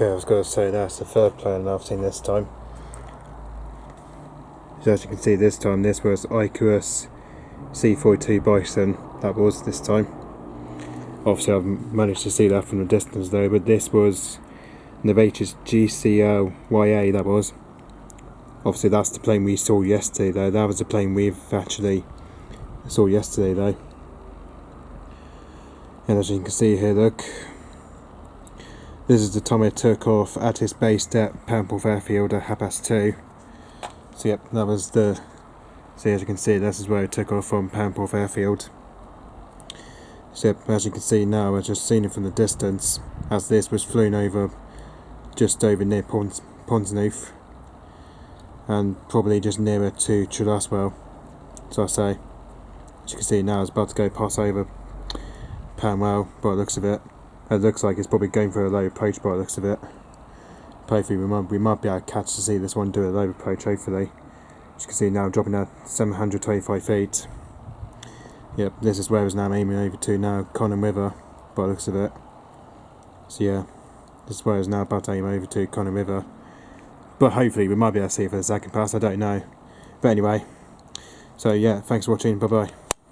Okay, I was going to say that's the third plane I've seen this time. So as you can see, this time this was Ikarus C-42 Piston. That was this time. Obviously I've managed to see that from the distance though, but this was Nevada's G-CLYA, that was. Obviously that's the plane we saw yesterday though. That was the plane we've actually saw yesterday though. And as you can see here, look, this is the time it took off at its base at Pamplef Airfield at 2:30. So yep, that was the, so as you can see, this is where it took off from Pamplef Airfield. So yep, as you can see now, I've just seen it from the distance, as this was flown over, just over near Pontoon, and probably just nearer to Trelawswell. So I say, as you can see now, it's about to go pass over Panwell by the looks of it. It looks like it's probably going for a low approach by the looks of it. Hopefully we might be able to catch to see this one do a low approach, hopefully. As you can see now, dropping at 725 feet. Yep, this is where it's now aiming over to now, Conham River, by the looks of it. So yeah, this is where it's now about to aim over to Conham River. But hopefully we might be able to see it for the second pass, I don't know. But anyway, so yeah, thanks for watching, bye bye.